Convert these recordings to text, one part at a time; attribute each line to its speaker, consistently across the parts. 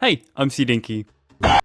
Speaker 1: Hey, I'm CDiinky.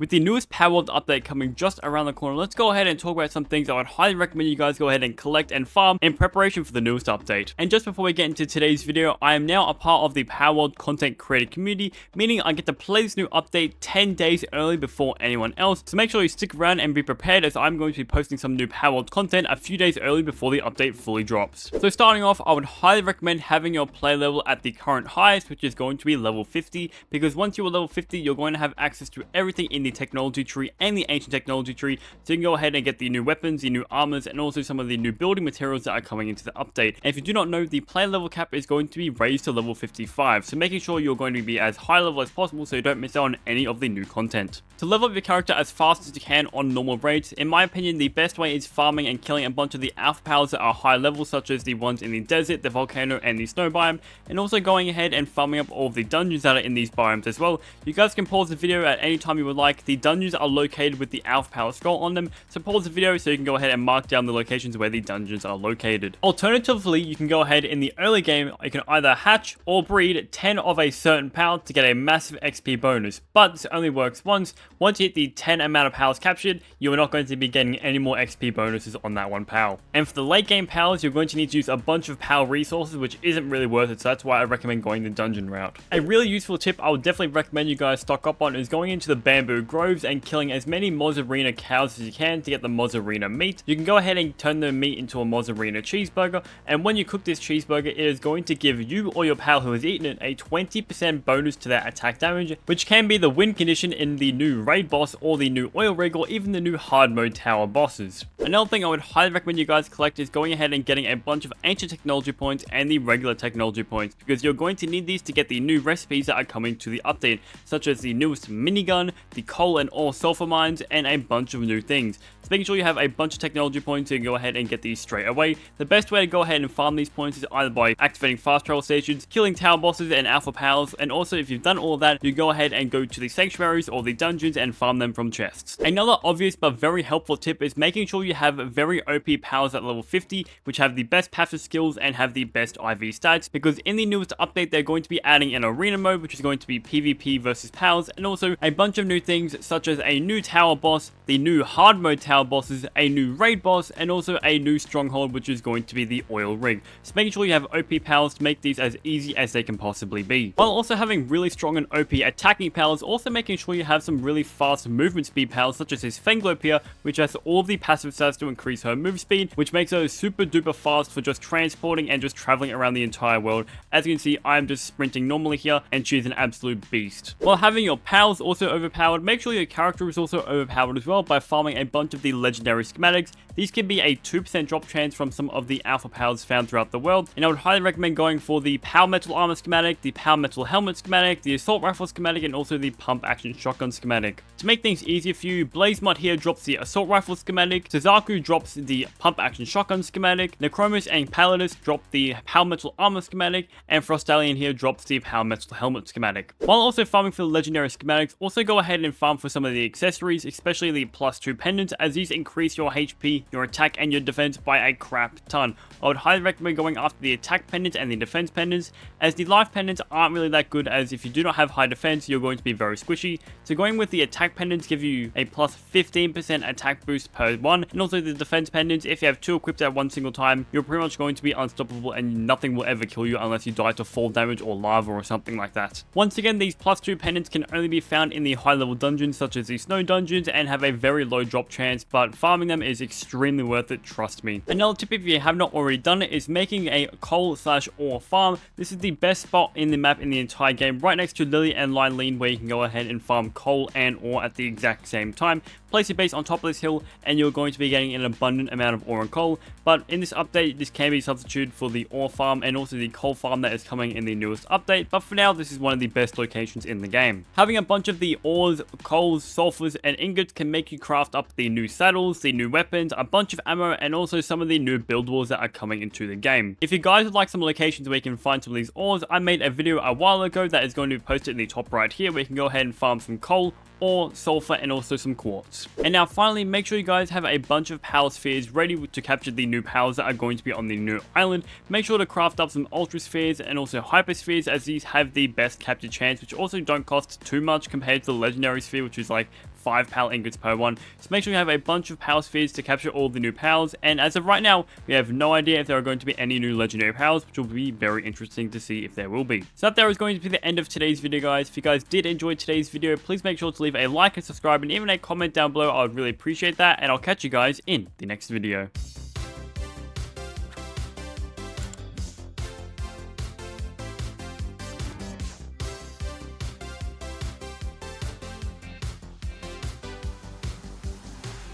Speaker 1: With the newest Palworld update coming just around the corner, let's go ahead and talk about some things I would highly recommend you guys go ahead and collect and farm in preparation for the newest update. And just before we get into today's video, I am now a part of the Palworld content creator community, meaning I get to play this new update 10 days early before anyone else. So make sure you stick around and be prepared, as I'm going to be posting some new Palworld content a few days early before the update fully drops. So starting off, I would highly recommend having your play level at the current highest, which is going to be level 50, because once you are level 50, you're going to have access to everything in the technology tree and the ancient technology tree, so you can go ahead and get the new weapons, the new armors, and also some of the new building materials that are coming into the update. And if you do not know, the player level cap is going to be raised to level 55, so making sure you're going to be as high level as possible so you don't miss out on any of the new content. To level up your character as fast as you can on normal rates, in my opinion, the best way is farming and killing a bunch of the alpha powers that are high level, such as the ones in the desert, the volcano, and the snow biome, and also going ahead and farming up all of the dungeons that are in these biomes as well. You guys can pause the video at any time you would like. The dungeons are located with the alpha power scroll on them, so pause the video so you can go ahead and mark down the locations where the dungeons are located. Alternatively, you can go ahead in the early game, you can either hatch or breed 10 of a certain power to get a massive XP bonus, but this only works once. Once you hit the 10 amount of powers captured, you are not going to be getting any more XP bonuses on that one power. And for the late game powers, you're going to need to use a bunch of power resources, which isn't really worth it, so that's why I recommend going the dungeon route. A really useful tip I would definitely recommend you guys stock up on is going into the bamboo groves and killing as many Mozzarella cows as you can to get the Mozzarella meat. You can go ahead and turn the meat into a Mozzarella cheeseburger, and when you cook this cheeseburger, it is going to give you or your pal who has eaten it a 20% bonus to their attack damage, which can be the win condition in the new raid boss or the new oil rig or even the new hard mode tower bosses. Another thing I would highly recommend you guys collect is going ahead and getting a bunch of ancient technology points and the regular technology points, because you're going to need these to get the new recipes that are coming to the update, such as the newest minigun, the coal and ore sulfur mines, and a bunch of new things. So making sure you have a bunch of technology points, so you can go ahead and get these straight away. The best way to go ahead and farm these points is either by activating fast travel stations, killing tower bosses and alpha powers, and also if you've done all of that, you go ahead and go to the sanctuaries or the dungeons and farm them from chests. Another obvious but very helpful tip is making sure you have very OP powers at level 50, which have the best passive skills and have the best IV stats, because in the newest update they're going to be adding an arena mode, which is going to be PvP versus powers, and also a bunch of new things such as a new tower boss, the new hard mode tower bosses, a new raid boss, and also a new stronghold, which is going to be the oil rig. So making sure you have OP powers to make these as easy as they can possibly be, while also having really strong and OP attacking powers, also making sure you have some really fast movement speed powers, such as his Fenglopia, which has all of the passive stats to increase her move speed, which makes her super duper fast for just transporting and just traveling around the entire world. As you can see, I'm just sprinting normally here, and she's an absolute beast. While having your powers also overpowered, make sure your character is also overpowered as well by farming a bunch of the legendary schematics. These can be a 2% drop chance from some of the alpha powers found throughout the world, and I would highly recommend going for the power metal armor schematic, the power metal helmet schematic, the assault rifle schematic, and also the pump action shotgun schematic. To make things easier for you, Blazemut here drops the assault rifle schematic, Suzaku drops the pump action shotgun schematic, Necromus and Palladus drop the power metal armor schematic, and Frostallion here drops the power metal helmet schematic. While also farming for the legendary schematics, also go ahead and farm for some of the accessories, especially the +2 pendants, as these increase your HP, your attack, and your defense by a crap ton. I would highly recommend going after the attack pendants and the defense pendants, as the life pendants aren't really that good, as if you do not have high defense, you're going to be very squishy. So going with the attack pendants give you a +15% attack boost per one, and also the defense pendants, if you have 2 equipped at one single time, you're pretty much going to be unstoppable and nothing will ever kill you unless you die to fall damage or lava or something like that. Once again, these +2 pendants can only be found in the high level dungeons such as the snow dungeons and have a very low drop chance, but farming them is extremely worth it, trust me. Another tip, if you have not already done it, is making a coal/ore farm. This is the best spot in the map in the entire game, right next to Lily and Lylene, where you can go ahead and farm coal and ore at the exact same time. Place your base on top of this hill and you're going to be getting an abundant amount of ore and coal, but in this update this can be substituted for the ore farm and also the coal farm that is coming in the newest update, but for now this is one of the best locations in the game. Having a bunch of the ores, coals, sulfurs, and ingots can make you craft up the new saddles, the new weapons, a bunch of ammo, and also some of the new build wars that are coming into the game. If you guys would like some locations where you can find some of these ores, I made a video a while ago that is going to be posted in the top right here, where you can go ahead and farm some coal, ore, sulfur, and also some quartz. And now finally, make sure you guys have a bunch of power spheres ready to capture the new powers that are going to be on the new island. Make sure to craft up some ultra spheres and also hyper spheres, as these have the best capture chance, which also don't cost too much compared to the legendary sphere, which is like 5 power ingots per one. So make sure you have a bunch of power spheres to capture all the new powers, and as of right now, we have no idea if there are going to be any new legendary powers, which will be very interesting to see if there will be. So that there is going to be the end of today's video, guys. If you guys did enjoy today's video, please make sure to leave a like and subscribe, and even a comment down below. I would really appreciate that, and I'll catch you guys in the next video.